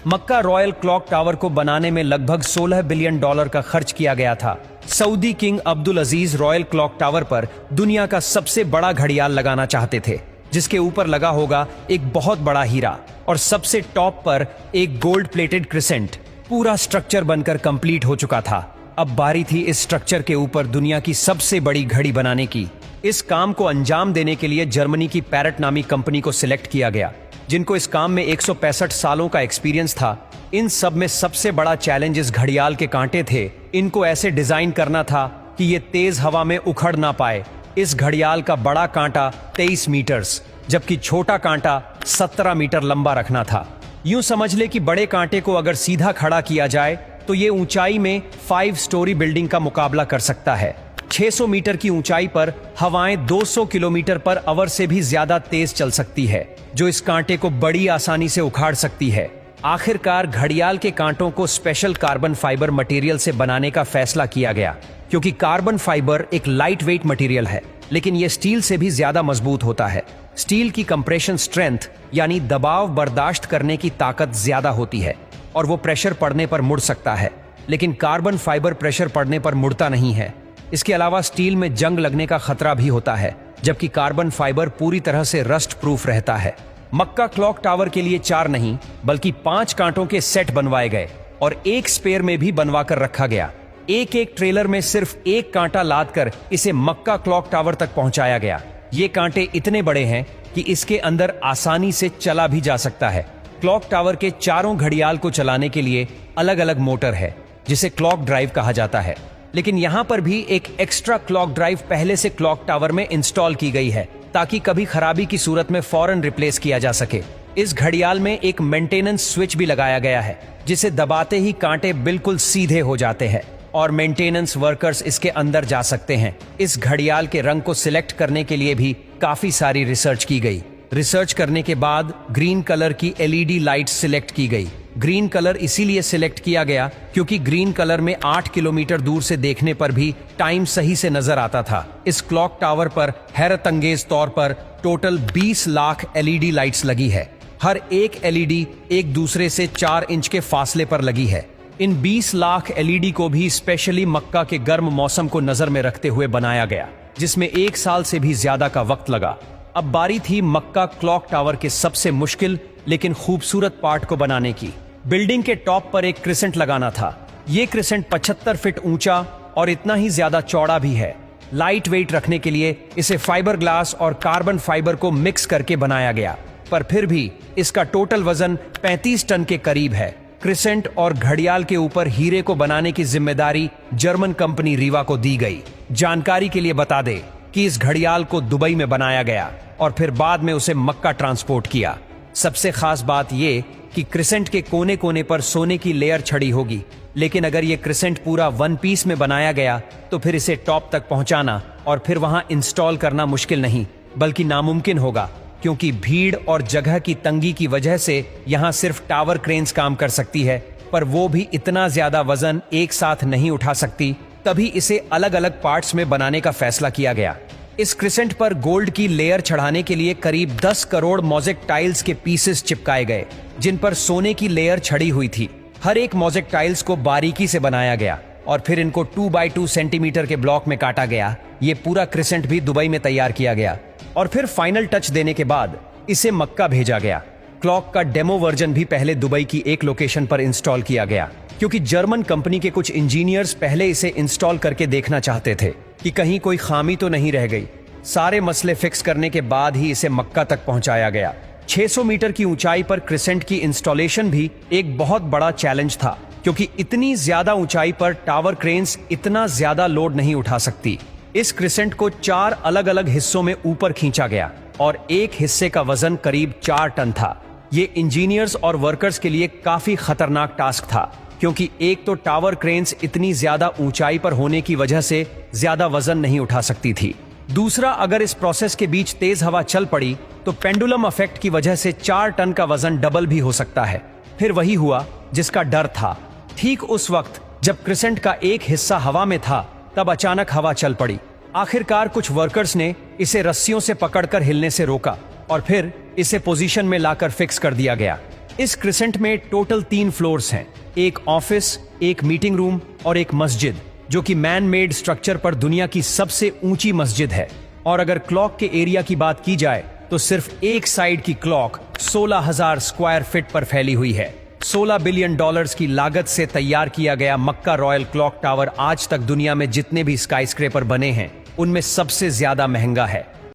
मक्का royal clock tower को बनाने में लगभग $16 बिलियन का खर्च किया गया था। सऊदी किंग अब्दुल अजीज रॉयल क्लॉक टावर पर दुनिया का सबसे बड़ा घड़ियाल लगाना चाहते थे, जिसके ऊपर लगा होगा एक बहुत बड़ा हीरा और सबसे टॉप पर एक गोल्ड प्लेटेड क्रिसेंट। पूरा स्ट्रक्चर बनकर कंप्लीट हो चुका था। अब बारी थी इस स्ट्रक्चर के ऊपर दुनिया की सबसे बड़ी घड़ी बनाने की। इस काम को अंजाम देने के लिए जर्मनी की पैरेट नामी कंपनी को सिलेक्ट किया गया, जिनको इस काम में 165 सालों का एक्सपीरियंस था। इन सब में सबसे बड़ा चैलेंज इस घड़ियाल के कांटे थे। इनको ऐसे डिजाइन करना था कि ये तेज हवा में उखड़ ना पाए। इस घड़ियाल का बड़ा कांटा 23 मीटर्स जबकि छोटा कांटा 17 मीटर लंबा रखना था। यूं समझ ले कि बड़े कांटे को अगर सीधा खड़ा किया जाए तो ये ऊंचाई में 5 स्टोरी बिल्डिंग का मुकाबला कर सकता है। 600 मीटर की ऊंचाई पर हवाएं 200 किलोमीटर पर आवर से भी ज्यादा तेज चल सकती है, जो इस कांटे को बड़ी आसानी से उखाड़ सकती है। आखिरकार घड़ियाल के कांटों को स्पेशल कार्बन फाइबर मटेरियल से बनाने का फैसला किया गया, क्योंकि कार्बन फाइबर एक लाइट वेट मटेरियल है, लेकिन यह स्टील से भी ज्यादा मजबूत होता है। स्टील की कंप्रेशन स्ट्रेंथ यानी दबाव बर्दाश्त करने की ताकत ज्यादा होती है और वो प्रेशर पड़ने पर मुड़ सकता है, लेकिन कार्बन फाइबर प्रेशर पड़ने पर मुड़ता नहीं है। इसके अलावा स्टील में जंग लगने का खतरा भी होता है, जबकि कार्बन फाइबर पूरी तरह से रस्ट प्रूफ रहता है। मक्का क्लॉक टावर के लिए 4 नहीं बल्कि 5 कांटों के सेट बनवाए गए और एक स्पेयर में भी बनवा कर रखा गया। एक एक ट्रेलर में सिर्फ एक कांटा लाद कर इसे मक्का क्लॉक टावर तक पहुंचाया गया। ये कांटे इतने बड़े हैं कि इसके अंदर आसानी से चला भी जा सकता है। क्लॉक टावर के चारों घड़ियाल को चलाने के लिए अलग अलग मोटर है, जिसे क्लॉक ड्राइव कहा जाता है। लेकिन यहाँ पर भी एक एक्स्ट्रा क्लॉक ड्राइव पहले से क्लॉक टावर में इंस्टॉल की गई है, ताकि कभी खराबी की सूरत में फौरन रिप्लेस किया जा सके। इस घड़ियाल में एक मेंटेनेंस स्विच भी लगाया गया है, जिसे दबाते ही कांटे बिल्कुल सीधे हो जाते हैं और मेंटेनेंस वर्कर्स इसके अंदर जा सकते हैं। इस घड़ियाल के रंग को सिलेक्ट करने के लिए भी काफी सारी रिसर्च की गई। रिसर्च करने के बाद ग्रीन कलर की एलईडी लाइट सिलेक्ट की गई। ग्रीन कलर इसीलिए सिलेक्ट किया गया क्योंकि ग्रीन कलर में 8 किलोमीटर दूर से देखने पर भी टाइम सही से नजर आता था। इस क्लॉक टावर पर हैरतअंगेज तौर पर टोटल 20 लाख एलईडी लाइट्स लगी है। हर एक एलईडी एक दूसरे से 4 इंच के फासले पर लगी है। इन 20 लाख एलईडी को भी स्पेशली मक्का के गर्म मौसम को नजर में रखते हुए बनाया गया, जिसमें 1 साल से भी ज्यादा का वक्त लगा। अब बारी थी मक्का क्लॉक टावर के सबसे मुश्किल लेकिन खूबसूरत पार्ट को बनाने की। बिल्डिंग के टॉप पर एक क्रिसेंट लगाना था। ये क्रिसेंट 75 फीट ऊंचा और इतना ही ज्यादा चौड़ा भी है। लाइट वेट रखने के लिए इसे फाइबर ग्लास और कार्बन फाइबर को मिक्स करके बनाया गया, पर फिर भी इसका टोटल वजन 35 टन के करीब है। क्रिसेंट और घड़ियाल के ऊपर हीरे को बनाने की जिम्मेदारी जर्मन कंपनी रीवा को दी गई। जानकारी के लिए बता दे कि इस घड़ियाल को दुबई में बनाया गया और फिर बाद में उसे मक्का ट्रांसपोर्ट किया। सबसे खास बात यह कि क्रिसेंट के कोने कोने पर सोने की लेयर छड़ी होगी, लेकिन अगर ये क्रिसेंट पूरा 1 पीस में बनाया गया तो फिर इसे टॉप तक पहुंचाना और फिर वहां इंस्टॉल करना मुश्किल नहीं बल्कि नामुमकिन होगा, क्योंकि भीड़ और जगह की तंगी की वजह से यहां सिर्फ टावर क्रेन्स काम कर सकती है, पर वो भी इतना ज्यादा वजन एक साथ नहीं उठा सकती। तभी इसे अलग अलग पार्ट्स में बनाने का फैसला किया गया। इस क्रिसेंट पर गोल्ड की लेयर चढ़ाने के लिए करीब 10 करोड़ मोज़ेक टाइल्स के पीसेस चिपकाए गए, जिन पर सोने की लेयर छड़ी हुई थी। हर एक मोज़ेक टाइल्स को बारीकी से बनाया गया और फिर इनको 2 बाई 2 सेंटीमीटर के ब्लॉक में काटा गया। ये पूरा क्रिसेंट भी दुबई में तैयार किया गया और फिर फाइनल टच देने के बाद इसे मक्का भेजा गया। क्लॉक का डेमो वर्जन भी पहले दुबई की एक लोकेशन पर इंस्टॉल किया गया, क्योंकि जर्मन कंपनी के कुछ इंजीनियर्स पहले इसे इंस्टॉल करके देखना चाहते थे कि कहीं कोई खामी तो नहीं रह गई। सारे मसले फिक्स करने के बाद ही इसे मक्का तक पहुंचाया गया। 600 मीटर की ऊंचाई पर क्रिसेंट की इंस्टॉलेशन भी एक बहुत बड़ा चैलेंज था, क्योंकि इतनी ज्यादा ऊंचाई पर टावर क्रेन्स इतना ज्यादा लोड नहीं उठा सकती। इस क्रिसेंट को 4 अलग अलग हिस्सों में ऊपर खींचा गया और एक हिस्से का वजन करीब 4 टन था। ये इंजीनियर्स और वर्कर्स के लिए काफी खतरनाक टास्क था, क्योंकि एक तो टावर क्रेन्स इतनी ज्यादा ऊंचाई पर होने की वजह से ज्यादा वजन नहीं उठा सकती थी। दूसरा, अगर इस प्रोसेस के बीच तेज हवा चल पड़ी तो पेंडुलम इफेक्ट की वजह से 4 टन का वजन डबल भी हो सकता है। फिर वही हुआ जिसका डर था। ठीक उस वक्त जब क्रिसेंट का एक हिस्सा हवा में था, तब अचानक हवा चल पड़ी। आखिरकार कुछ वर्कर्स ने इसे रस्सियों से पकड़कर हिलने से रोका और फिर इसे पोजीशन में लाकर फिक्स कर दिया गया। इस क्रिसेंट में टोटल 3 फ्लोर्स हैं, एक ऑफिस, एक मीटिंग रूम और एक मस्जिद, जो कि मैन मेड स्ट्रक्चर पर दुनिया की सबसे ऊंची मस्जिद है। और अगर क्लॉक के एरिया की बात की जाए तो सिर्फ एक साइड की क्लॉक 16,000 स्क्वायर फीट पर फैली हुई है। $16 बिलियन की लागत से तैयार किया गया मक्का रॉयल क्लॉक टावर आज तक दुनिया में जितने भी स्काईस्क्रेपर बने हैं उनमें सबसे ज्यादा महंगा है।